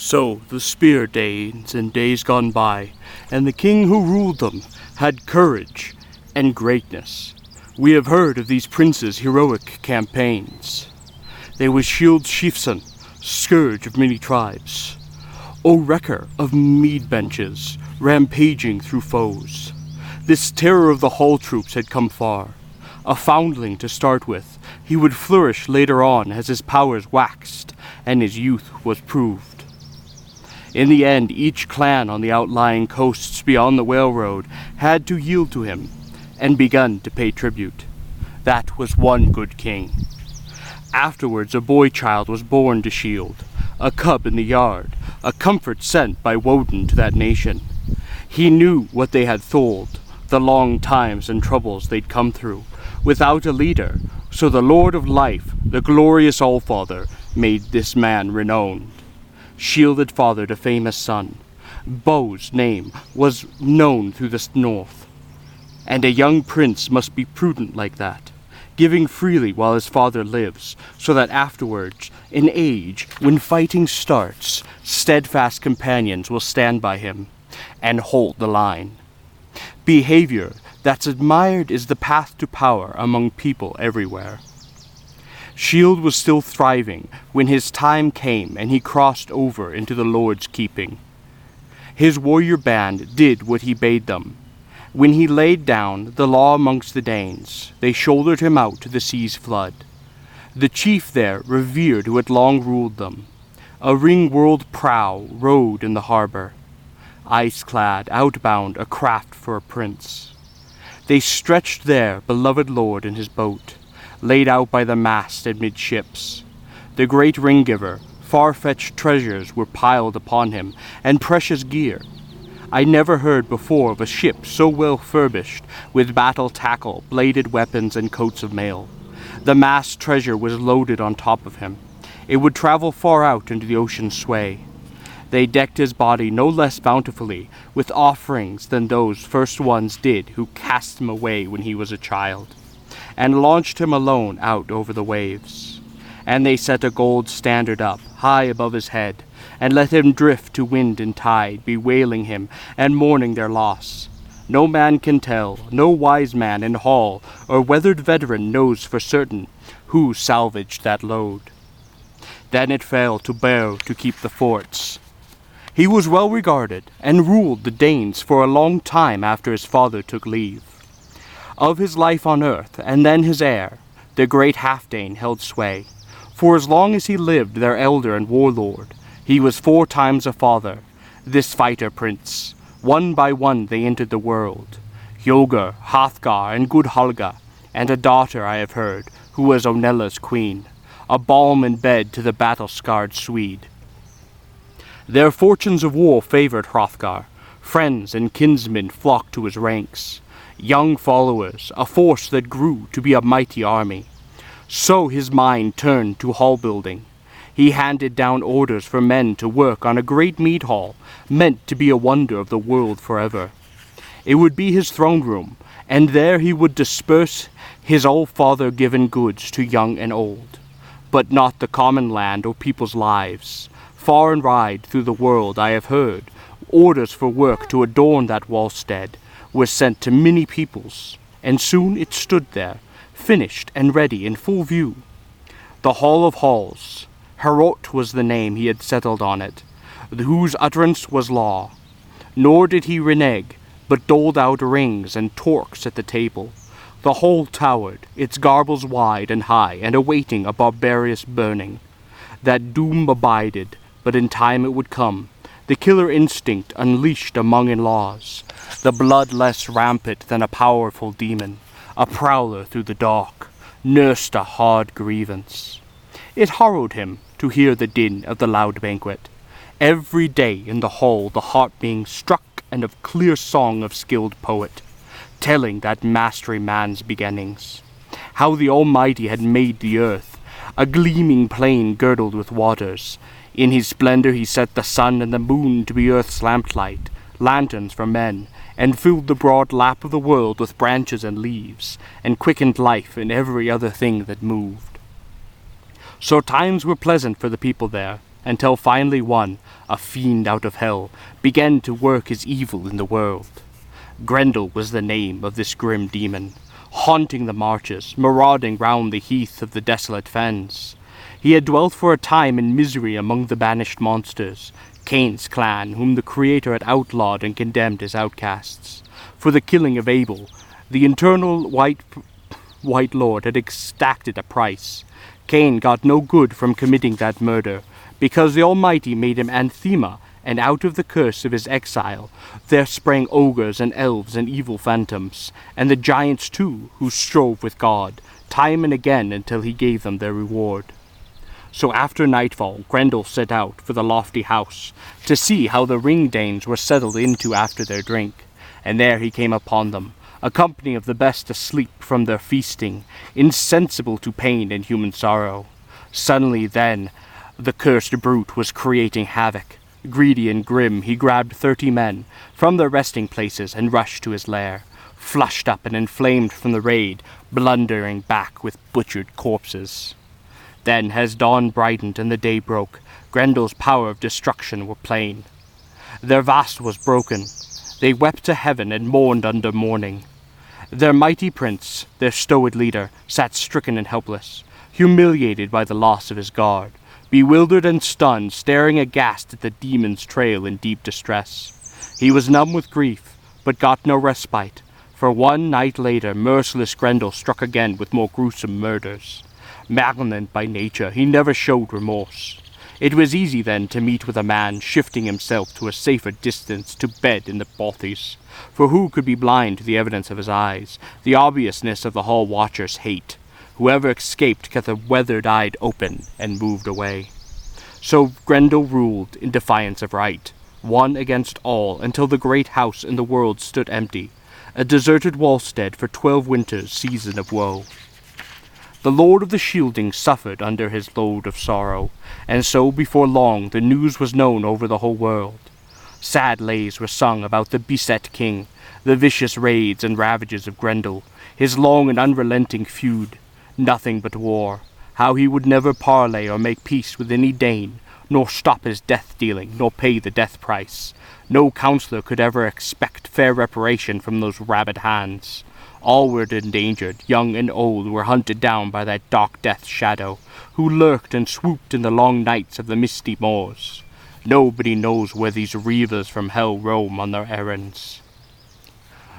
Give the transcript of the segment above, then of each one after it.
So the spear days and days gone by, and the king who ruled them had courage and greatness. We have heard of these princes' heroic campaigns. They was Shield Chieftain, scourge of many tribes, O wrecker of mead benches, rampaging through foes. This terror of the hall troops had come far. A foundling to start with, he would flourish later on as his powers waxed and his youth was proved. In the end, each clan on the outlying coasts beyond the railroad had to yield to him and begun to pay tribute. That was one good king. Afterwards, a boy child was born to Shield, a cub in the yard, a comfort sent by Woden to that nation. He knew what they had told, the long times and troubles they'd come through, without a leader, so the Lord of Life, the glorious Allfather, made this man renowned. Shield had fathered a famous son. Bo's name was known through the north, and a young prince must be prudent like that, giving freely while his father lives, so that afterwards, in age, when fighting starts, steadfast companions will stand by him and hold the line. Behavior that's admired is the path to power among people everywhere. Shield was still thriving when his time came and he crossed over into the Lord's keeping. His warrior band did what he bade them. When he laid down the law amongst the Danes, they shouldered him out to the sea's flood. The chief there revered who had long ruled them. A ring-whirled prow rode in the harbor, ice-clad, outbound, a craft for a prince. They stretched their beloved lord in his boat, laid out by the mast amidships. The great ring-giver, far-fetched treasures were piled upon him, and precious gear. I never heard before of a ship so well furbished, with battle tackle, bladed weapons, and coats of mail. The mast treasure was loaded on top of him. It would travel far out into the ocean's sway. They decked his body no less bountifully with offerings than those first ones did who cast him away when he was a child, and launched him alone out over the waves. And they set a gold standard up, high above his head, and let him drift to wind and tide, bewailing him and mourning their loss. No man can tell, no wise man in hall or weathered veteran knows for certain who salvaged that load. Then it fell to Bear to keep the forts. He was well regarded and ruled the Danes for a long time after his father took leave. Of his life on earth, and then his heir, the great half-Dane held sway. For as long as he lived, their elder and warlord, he was 4 times a father, this fighter prince. One by one they entered the world, Hjögr, Hrothgar, and good Helga, and a daughter I have heard, who was Onella's queen, a balm in bed to the battle-scarred Swede. Their fortunes of war favored Hrothgar. Friends and kinsmen flocked to his ranks, young followers, a force that grew to be a mighty army. So his mind turned to hall building. He handed down orders for men to work on a great mead hall, meant to be a wonder of the world forever. It would be his throne room, and there he would disperse his all-father-given goods to young and old, but not the common land or people's lives. Far and wide through the world I have heard, orders for work to adorn that wallstead were sent to many peoples, and soon it stood there, finished and ready in full view. The Hall of Halls, Herot was the name he had settled on it, whose utterance was law. Nor did he renege, but doled out rings and torques at the table. The whole towered, its garbles wide and high, and awaiting a barbarous burning. That doom abided, but in time it would come, the killer instinct unleashed among in-laws, the blood less rampant than a powerful demon, a prowler through the dark, nursed a hard grievance. It harrowed him to hear the din of the loud banquet, every day in the hall the heart being struck and of clear song of skilled poet, telling that mastery man's beginnings, how the Almighty had made the earth, a gleaming plain girdled with waters. In his splendor he set the sun and the moon to be earth's lamplight, lanterns for men, and filled the broad lap of the world with branches and leaves, and quickened life in every other thing that moved. So times were pleasant for the people there. until finally one, a fiend out of hell, began to work his evil in the world. Grendel was the name of this grim demon, haunting the marches, marauding round the heath of the desolate fens. He had dwelt for a time in misery among the banished monsters, Cain's clan, whom the Creator had outlawed and condemned as outcasts. For the killing of Abel, the eternal White Lord had exacted a price. Cain got no good from committing that murder, because the Almighty made him anathema, and out of the curse of his exile there sprang ogres and elves and evil phantoms, and the giants too, who strove with God, time and again until he gave them their reward. So after nightfall Grendel set out for the lofty house, to see how the ring-danes were settled into after their drink, and there he came upon them, a company of the best asleep from their feasting, insensible to pain and human sorrow. Suddenly then the cursed brute was creating havoc. Greedy and grim, he grabbed 30 men from their resting places and rushed to his lair, flushed up and inflamed from the raid, blundering back with butchered corpses. Then, as dawn brightened and the day broke, Grendel's power of destruction were plain. Their vast was broken. They wept to heaven and mourned under mourning. Their mighty prince, their stoic leader, sat stricken and helpless, humiliated by the loss of his guard, bewildered and stunned, staring aghast at the demon's trail in deep distress. He was numb with grief, but got no respite, for one night later merciless Grendel struck again with more gruesome murders. Malignant by nature, he never showed remorse. It was easy then to meet with a man shifting himself to a safer distance to bed in the bothies, for who could be blind to the evidence of his eyes, the obviousness of the hall watcher's hate? Whoever escaped kept a weathered eye open and moved away. So Grendel ruled in defiance of right, one against all, until the great house in the world stood empty, a deserted wallstead for 12 winters' season of woe. The Lord of the Shielding suffered under his load of sorrow, and so before long the news was known over the whole world. Sad lays were sung about the beset king, the vicious raids and ravages of Grendel, his long and unrelenting feud. Nothing but war, how he would never parley or make peace with any Dane, nor stop his death-dealing, nor pay the death price. No counselor could ever expect fair reparation from those rabid hands. All were endangered, young and old were hunted down by that dark death shadow, who lurked and swooped in the long nights of the misty moors. Nobody knows where these reavers from hell roam on their errands.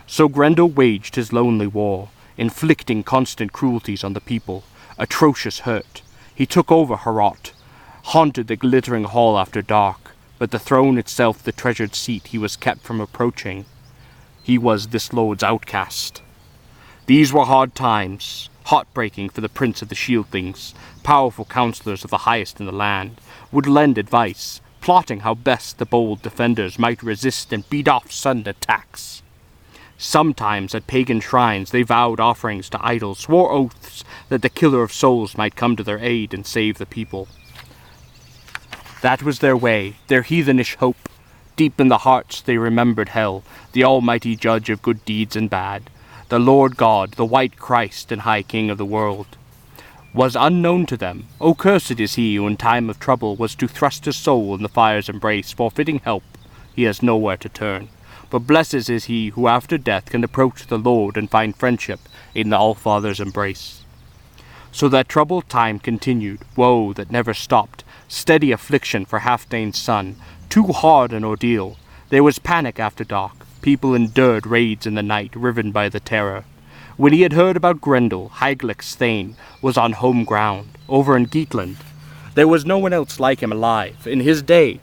So Grendel waged his lonely war, inflicting constant cruelties on the people, atrocious hurt. He took over Heorot, haunted the glittering hall after dark, but the throne itself, the treasured seat, he was kept from approaching. He was this lord's outcast. These were hard times, heartbreaking for the prince of the Shieldlings. Powerful counselors of the highest in the land would lend advice, plotting how best the bold defenders might resist and beat off sudden attacks. Sometimes at pagan shrines they vowed offerings to idols, swore oaths that the killer of souls might come to their aid and save the people. That was their way, their heathenish hope. Deep in the hearts they remembered hell, the almighty judge of good deeds and bad. The Lord God, the white Christ and high King of the world, was unknown to them. O cursed is he who in time of trouble was to thrust his soul in the fire's embrace. For fitting help he has nowhere to turn. But blessed is he who after death can approach the Lord and find friendship in the All-Father's embrace. So that troubled time continued, woe that never stopped, steady affliction for Halfdane's son, too hard an ordeal. There was panic after dark. People endured raids in the night, riven by the terror. When he had heard about Grendel, Hygelac's Thane was on home ground, over in Geatland. There was no one else like him alive. In his day,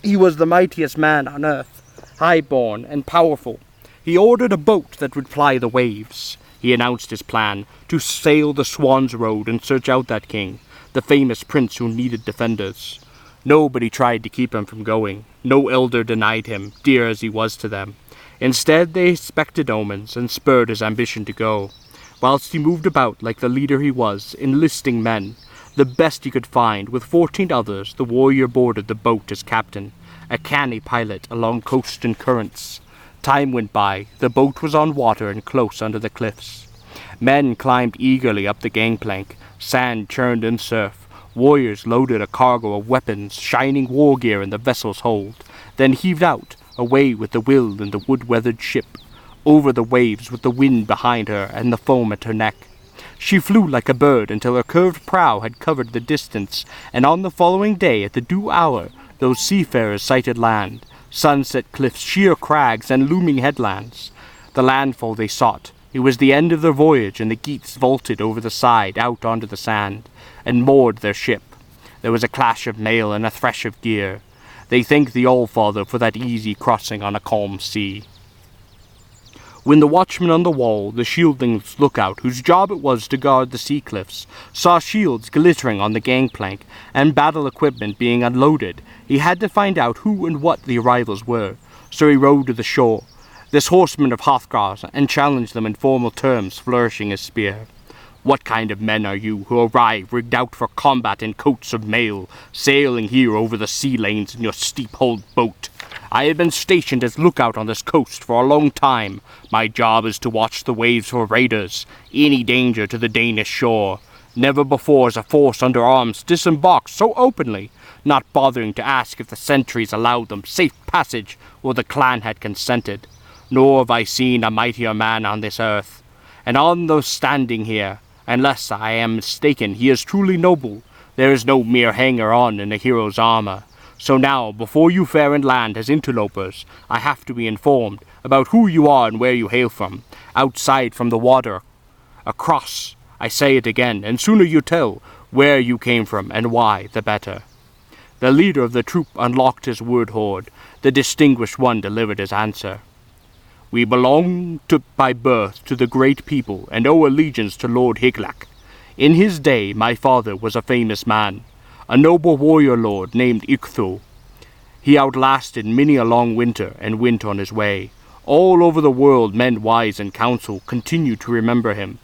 he was the mightiest man on earth, high-born and powerful. He ordered a boat that would ply the waves. He announced his plan to sail the Swan's Road and search out that king, the famous prince who needed defenders. Nobody tried to keep him from going. No elder denied him, dear as he was to them. Instead, they expected omens and spurred his ambition to go. Whilst he moved about like the leader he was, enlisting men, the best he could find, with 14 others, the warrior boarded the boat as captain, a canny pilot along coast and currents. Time went by. The boat was on water and close under the cliffs. Men climbed eagerly up the gangplank. Sand churned in surf. Warriors loaded a cargo of weapons, shining war gear in the vessel's hold, then heaved out, away with the will in the wood-weathered ship, over the waves with the wind behind her and the foam at her neck. She flew like a bird until her curved prow had covered the distance, and on the following day at the due hour those seafarers sighted land, sunset cliffs, sheer crags, and looming headlands. The landfall they sought. It was the end of their voyage, and the Geats vaulted over the side out onto the sand, and moored their ship. There was a clash of mail and a thresh of gear. They thanked the All-Father for that easy crossing on a calm sea. When the watchman on the wall, the shielding's lookout, whose job it was to guard the sea cliffs, saw shields glittering on the gangplank and battle equipment being unloaded, he had to find out who and what the arrivals were, so he rode to the shore, this horseman of Hrothgar's, and challenged them in formal terms, flourishing his spear. "What kind of men are you, who arrive rigged out for combat in coats of mail, sailing here over the sea lanes in your steep-hulled boat? I have been stationed as lookout on this coast for a long time. My job is to watch the waves for raiders, any danger to the Danish shore. Never before has a force under arms disembarked so openly, not bothering to ask if the sentries allowed them safe passage or the clan had consented. Nor have I seen a mightier man on this earth. And on those standing here, unless I am mistaken, he is truly noble. There is no mere hanger-on in a hero's armor. So now, before you fare and land as interlopers, I have to be informed about who you are and where you hail from, outside from the water. Across, I say it again, and sooner you tell where you came from and why, the better." The leader of the troop unlocked his word hoard. The distinguished one delivered his answer. "We belong by birth to the great people, and owe allegiance to Lord Hygelac. In his day my father was a famous man, a noble warrior lord named Ichthu. He outlasted many a long winter and went on his way. All over the world men wise in council continue to remember him.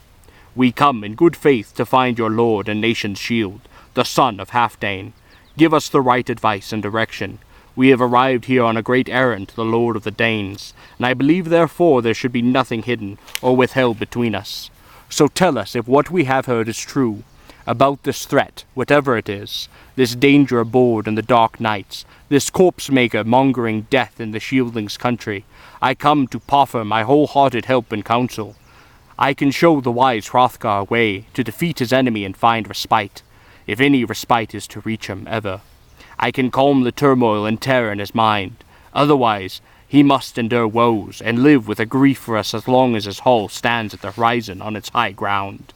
We come in good faith to find your lord and nation's shield, the son of Halfdane. Give us the right advice and direction. We have arrived here on a great errand to the Lord of the Danes, and I believe therefore there should be nothing hidden or withheld between us. So tell us if what we have heard is true, about this threat, whatever it is, this danger aboard in the dark nights, this corpse-maker mongering death in the shieldlings' country. I come to proffer my wholehearted help and counsel. I can show the wise Hrothgar a way to defeat his enemy and find respite, if any respite is to reach him ever. I can calm the turmoil and terror in his mind. Otherwise, he must endure woes and live with a grief for us as long as his hull stands at the horizon on its high ground."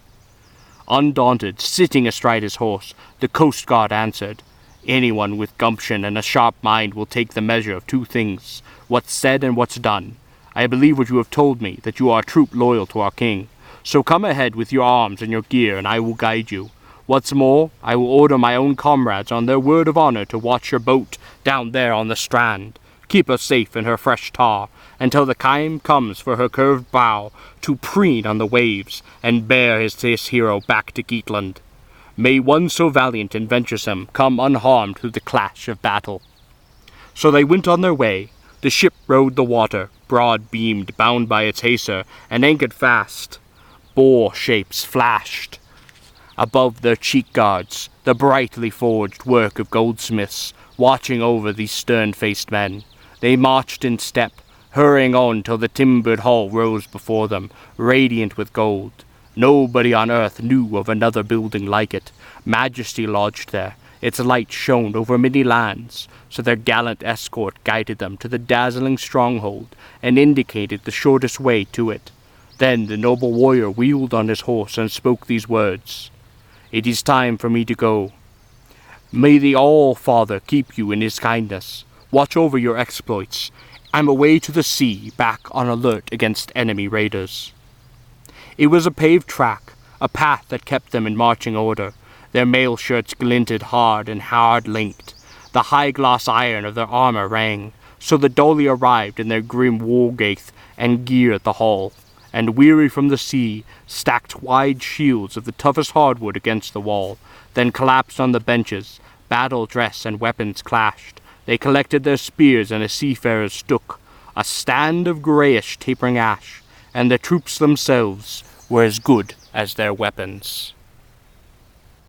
Undaunted, sitting astride his horse, the coast guard answered, "Anyone with gumption and a sharp mind will take the measure of two things, what's said and what's done. I believe what you have told me, that you are a troop loyal to our king. So come ahead with your arms and your gear, and I will guide you. What's more, I will order my own comrades on their word of honor to watch your boat down there on the strand. Keep her safe in her fresh tar, until the time comes for her curved bow to preen on the waves and bear this hero back to Geatland. May one so valiant and venturesome come unharmed through the clash of battle." So they went on their way. The ship rode the water, broad-beamed, bound by its hacer, and anchored fast. Boar shapes flashed above their cheek guards, the brightly forged work of goldsmiths, watching over these stern-faced men. They marched in step, hurrying on till the timbered hull rose before them, radiant with gold. Nobody on earth knew of another building like it. Majesty lodged there. Its light shone over many lands, so their gallant escort guided them to the dazzling stronghold and indicated the shortest way to it. Then the noble warrior wheeled on his horse and spoke these words. "It is time for me to go. May the All-Father keep you in his kindness. Watch over your exploits. I'm away to the sea, back on alert against enemy raiders." It was a paved track, a path that kept them in marching order. Their mail shirts glinted hard and hard-linked. The high-gloss iron of their armor rang. So the Dolly arrived in their grim war-gaith and gear at the hall, and weary from the sea, stacked wide shields of the toughest hardwood against the wall, then collapsed on the benches. Battle dress and weapons clashed. They collected their spears and a seafarer's stook, a stand of greyish tapering ash, and the troops themselves were as good as their weapons.